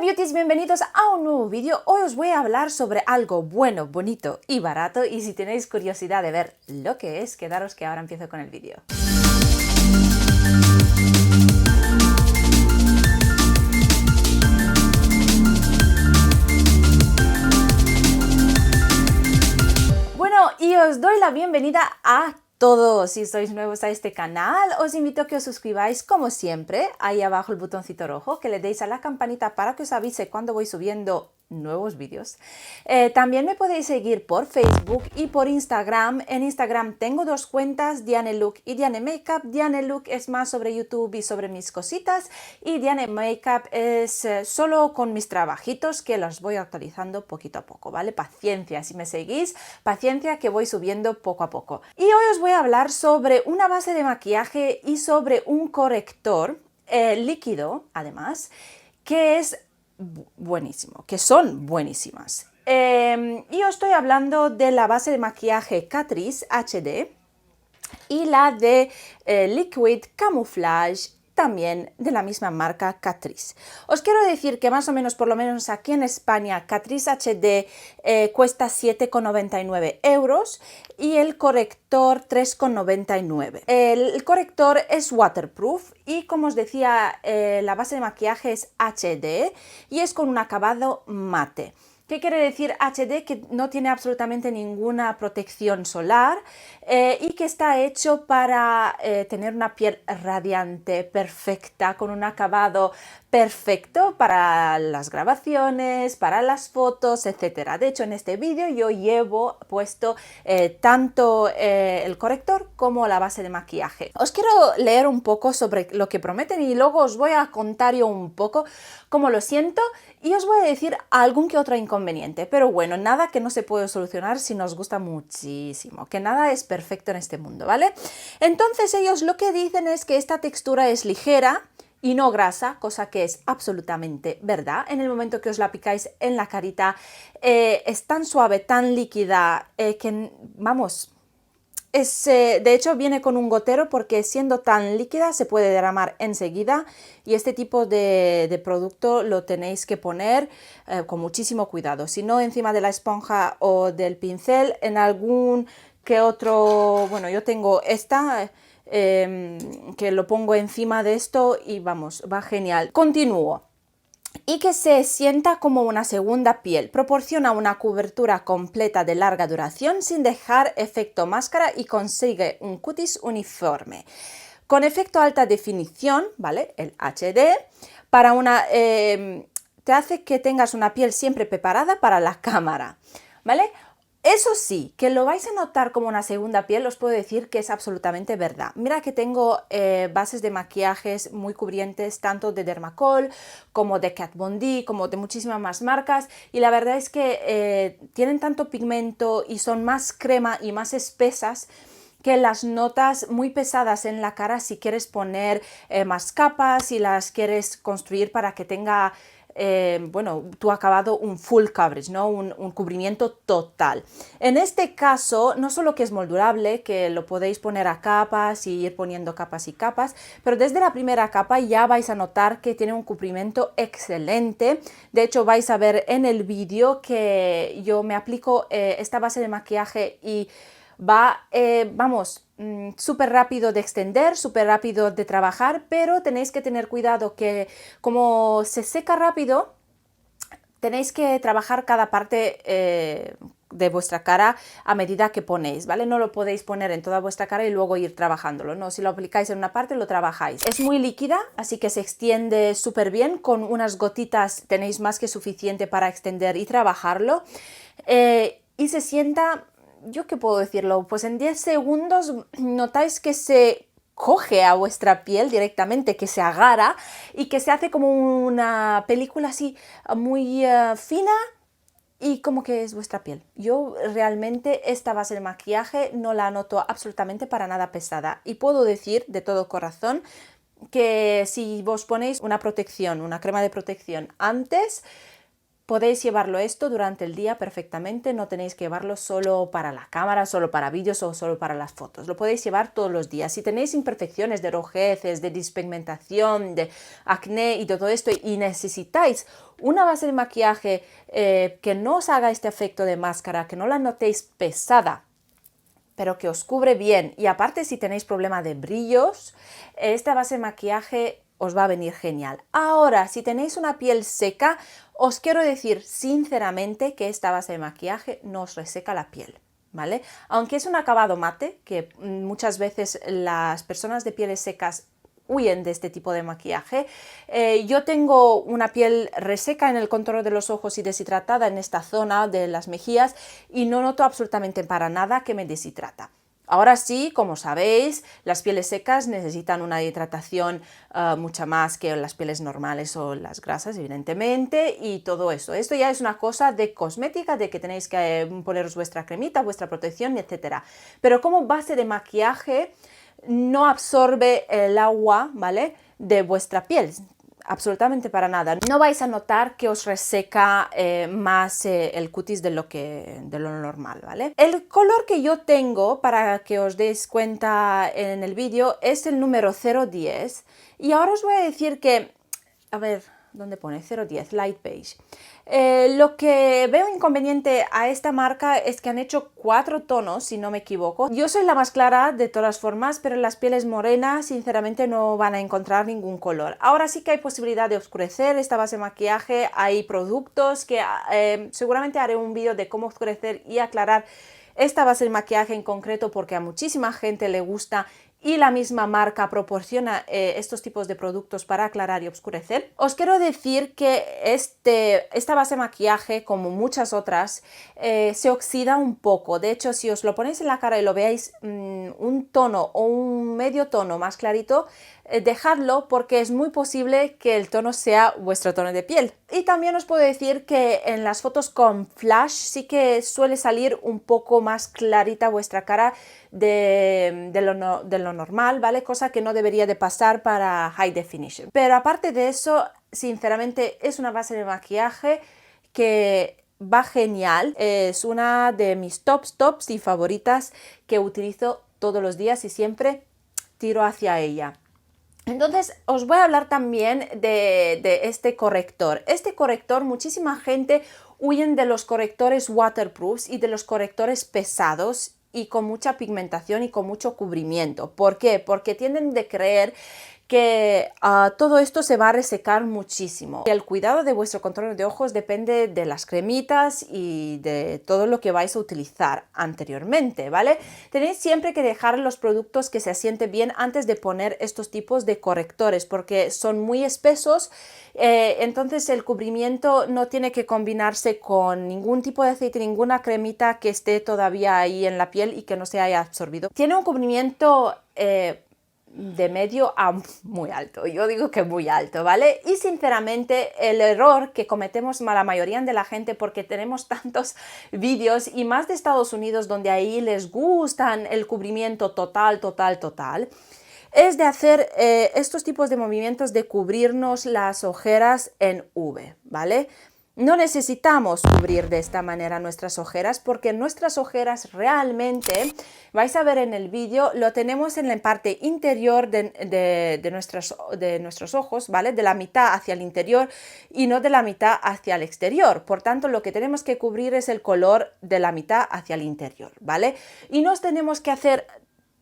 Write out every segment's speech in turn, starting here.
beauties, bienvenidos a un nuevo vídeo. Hoy os voy a hablar sobre algo bueno, bonito y barato, y si tenéis curiosidad de ver lo que es, quedaros que ahora empiezo con el vídeo. Bueno, y os doy la bienvenida a todos. Si sois nuevos a este canal, os invito a que os suscribáis como siempre, ahí abajo el botoncito rojo, que le deis a la campanita para que os avise cuando voy subiendo nuevos vídeos. También me podéis seguir por Facebook y por Instagram. En Instagram tengo dos cuentas, Diane Look y Diane Makeup. Diane Look es más sobre YouTube y sobre mis cositas, y Diane Makeup es solo con mis trabajitos que los voy actualizando poquito a poco, ¿vale? Paciencia, si me seguís, paciencia que voy subiendo poco a poco. Y hoy os voy a hablar sobre una base de maquillaje y sobre un corrector líquido, además, que es buenísimo, que son buenísimas. Y os estoy hablando de la base de maquillaje Catrice HD y la de Liquid Camouflage, también de la misma marca Catrice. Os quiero decir que más o menos, por lo menos aquí en España, Catrice HD cuesta 7,99 euros y el corrector 3,99. El corrector es waterproof y, como os decía, la base de maquillaje es HD y es con un acabado mate. ¿Qué quiere decir HD? Que no tiene absolutamente ninguna protección solar y que está hecho para tener una piel radiante, perfecta, con un acabado perfecto para las grabaciones, para las fotos, etc. De hecho, en este vídeo yo llevo puesto tanto el corrector como la base de maquillaje. Os quiero leer un poco sobre lo que prometen y luego os voy a contar yo un poco cómo lo siento y os voy a decir algún que otro inconveniente. Pero bueno, nada que no se puede solucionar si nos gusta muchísimo, que nada es perfecto en este mundo, ¿vale? Entonces ellos lo que dicen es que esta textura es ligera y no grasa, cosa que es absolutamente verdad. En el momento que os la aplicáis en la carita, es tan suave, tan líquida, que, vamos, de hecho viene con un gotero porque siendo tan líquida se puede derramar enseguida, y este tipo de producto lo tenéis que poner con muchísimo cuidado. Si no encima de la esponja o del pincel, en algún que otro, bueno, yo tengo esta, que lo pongo encima de esto y vamos, va genial. Continúo. Y que se sienta como una segunda piel. Proporciona una cobertura completa de larga duración sin dejar efecto máscara y consigue un cutis uniforme. Con efecto alta definición, ¿vale? El HD, para una, te hace que tengas una piel siempre preparada para la cámara, ¿vale? Eso sí, que lo vais a notar como una segunda piel, os puedo decir que es absolutamente verdad. Mira que tengo bases de maquillajes muy cubrientes, tanto de Dermacol como de Kat Von D, como de muchísimas más marcas, y la verdad es que tienen tanto pigmento y son más crema y más espesas que las notas muy pesadas en la cara si quieres poner más capas y las quieres construir para que tenga bueno, tu acabado un full coverage, ¿no? Un cubrimiento total. En este caso, no solo que es moldurable, que lo podéis poner a capas y ir poniendo capas y capas, pero desde la primera capa ya vais a notar que tiene un cubrimiento excelente. De hecho, vais a ver en el vídeo que yo me aplico esta base de maquillaje y va, vamos, súper rápido de extender, súper rápido de trabajar, pero tenéis que tener cuidado que como se seca rápido, tenéis que trabajar cada parte de vuestra cara a medida que ponéis, ¿vale? No lo podéis poner en toda vuestra cara y luego ir trabajándolo, ¿no? Si lo aplicáis en una parte, lo trabajáis. Es muy líquida, así que se extiende súper bien. Con unas gotitas tenéis más que suficiente para extender y trabajarlo. Y se sienta... ¿Yo qué puedo decirlo? Pues en 10 segundos notáis que se coge a vuestra piel directamente, que se agarra y que se hace como una película así muy fina y como que es vuestra piel. Yo realmente esta base de maquillaje no la noto absolutamente para nada pesada y puedo decir de todo corazón que si vos ponéis una protección, una crema de protección antes, podéis llevarlo esto durante el día perfectamente, no tenéis que llevarlo solo para la cámara, solo para vídeos o solo para las fotos. Lo podéis llevar todos los días. Si tenéis imperfecciones de rojeces, de despigmentación, de acné y todo esto y necesitáis una base de maquillaje que no os haga este efecto de máscara, que no la notéis pesada, pero que os cubre bien, y aparte si tenéis problema de brillos, esta base de maquillaje os va a venir genial. Ahora, si tenéis una piel seca, os quiero decir sinceramente que esta base de maquillaje no os reseca la piel, ¿vale? Aunque es un acabado mate, que muchas veces las personas de pieles secas huyen de este tipo de maquillaje. Yo tengo una piel reseca en el contorno de los ojos y deshidratada en esta zona de las mejillas y no noto absolutamente para nada que me deshidrata. Ahora sí, como sabéis, las pieles secas necesitan una hidratación mucha más que las pieles normales o las grasas, evidentemente, y todo eso. Esto ya es una cosa de cosmética, de que tenéis que poneros vuestra cremita, vuestra protección, etc. Pero como base de maquillaje, no absorbe el agua, ¿vale?, de vuestra piel, absolutamente para nada. No vais a notar que os reseca más el cutis de lo normal, ¿vale? El color que yo tengo, para que os deis cuenta en el vídeo, es el número 010. Y ahora os voy a decir que, a ver, ¿dónde pone? 010, Light Beige. Lo que veo inconveniente a esta marca es que han hecho 4 tonos, si no me equivoco. Yo soy la más clara de todas formas, pero en las pieles morenas sinceramente no van a encontrar ningún color. Ahora sí que hay posibilidad de oscurecer esta base de maquillaje, hay productos que seguramente haré un vídeo de cómo oscurecer y aclarar esta base de maquillaje en concreto, porque a muchísima gente le gusta y la misma marca proporciona estos tipos de productos para aclarar y oscurecer. Os quiero decir que esta base de maquillaje, como muchas otras, se oxida un poco. De hecho, si os lo ponéis en la cara y lo veáis un tono o un medio tono más clarito, dejadlo, porque es muy posible que el tono sea vuestro tono de piel. Y también os puedo decir que en las fotos con flash sí que suele salir un poco más clarita vuestra cara de lo normal, ¿vale? Cosa que no debería de pasar para high definition. Pero aparte de eso, sinceramente es una base de maquillaje que va genial. Es una de mis tops y favoritas que utilizo todos los días y siempre tiro hacia ella. Entonces os voy a hablar también de este corrector. Este corrector, muchísima gente huyen de los correctores waterproofs y de los correctores pesados y con mucha pigmentación y con mucho cubrimiento. ¿Por qué? Porque tienden a creer que todo esto se va a resecar muchísimo. El cuidado de vuestro contorno de ojos depende de las cremitas y de todo lo que vais a utilizar anteriormente, ¿vale? Tenéis siempre que dejar los productos que se asienten bien antes de poner estos tipos de correctores, porque son muy espesos, entonces el cubrimiento no tiene que combinarse con ningún tipo de aceite, ninguna cremita que esté todavía ahí en la piel y que no se haya absorbido. Tiene un cubrimiento de medio a muy alto, yo digo que muy alto, ¿vale? Y sinceramente el error que cometemos la mayoría de la gente, porque tenemos tantos vídeos y más de Estados Unidos donde ahí les gustan el cubrimiento total, es de hacer estos tipos de movimientos de cubrirnos las ojeras en V, ¿vale? No necesitamos cubrir de esta manera nuestras ojeras, porque nuestras ojeras realmente, vais a ver en el vídeo, lo tenemos en la parte interior de nuestros ojos, ¿vale? De la mitad hacia el interior y no de la mitad hacia el exterior. Por tanto, lo que tenemos que cubrir es el color de la mitad hacia el interior, ¿vale? Y nos tenemos que hacer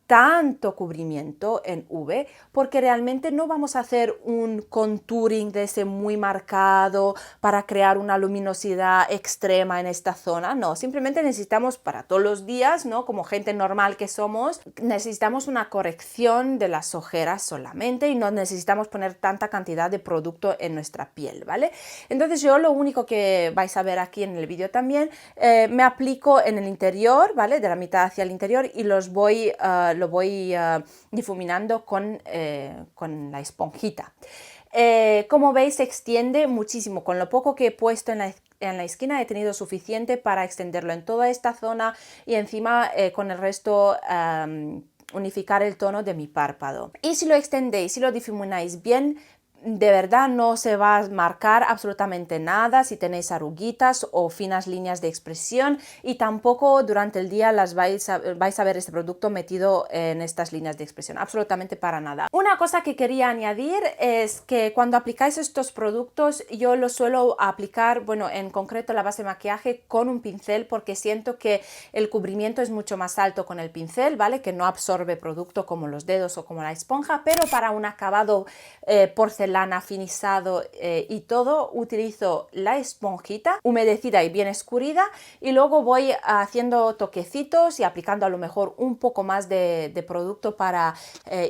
tanto cubrimiento en V, porque realmente no vamos a hacer un contouring de ese muy marcado para crear una luminosidad extrema en esta zona. No, simplemente necesitamos para todos los días, ¿no? Como gente normal que somos, necesitamos una corrección de las ojeras solamente y no necesitamos poner tanta cantidad de producto en nuestra piel, ¿vale? Entonces yo lo único que vais a ver aquí en el vídeo también, me aplico en el interior, ¿vale? De la mitad hacia el interior y lo voy difuminando con la esponjita. Como veis, se extiende muchísimo. Con lo poco que he puesto en la esquina he tenido suficiente para extenderlo en toda esta zona y encima con el resto unificar el tono de mi párpado. Y si lo extendéis, si lo difumináis bien, de verdad no se va a marcar absolutamente nada si tenéis arruguitas o finas líneas de expresión, y tampoco durante el día vais a ver este producto metido en estas líneas de expresión, absolutamente para nada. Una cosa que quería añadir es que cuando aplicáis estos productos, yo los suelo aplicar, bueno, en concreto la base de maquillaje con un pincel, porque siento que el cubrimiento es mucho más alto con el pincel, ¿vale? Que no absorbe producto como los dedos o como la esponja, pero para un acabado porcelana, finizado y todo, utilizo la esponjita humedecida y bien escurrida, y luego voy haciendo toquecitos y aplicando a lo mejor un poco más de producto para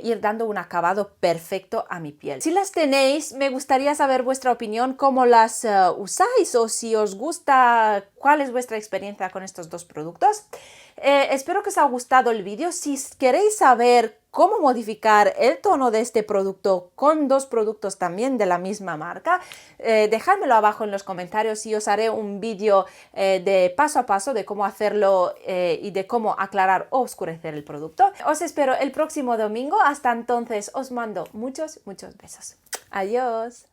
ir dando un acabado perfecto a mi piel. Si las tenéis, me gustaría saber vuestra opinión, cómo las usáis, o si os gusta, cuál es vuestra experiencia con estos dos productos. Espero que os haya gustado el vídeo. Si queréis saber cómo modificar el tono de este producto con dos productos también de la misma marca, dejádmelo abajo en los comentarios y os haré un vídeo de paso a paso de cómo hacerlo y de cómo aclarar o oscurecer el producto. Os espero el próximo domingo. Hasta entonces os mando muchos besos. Adiós.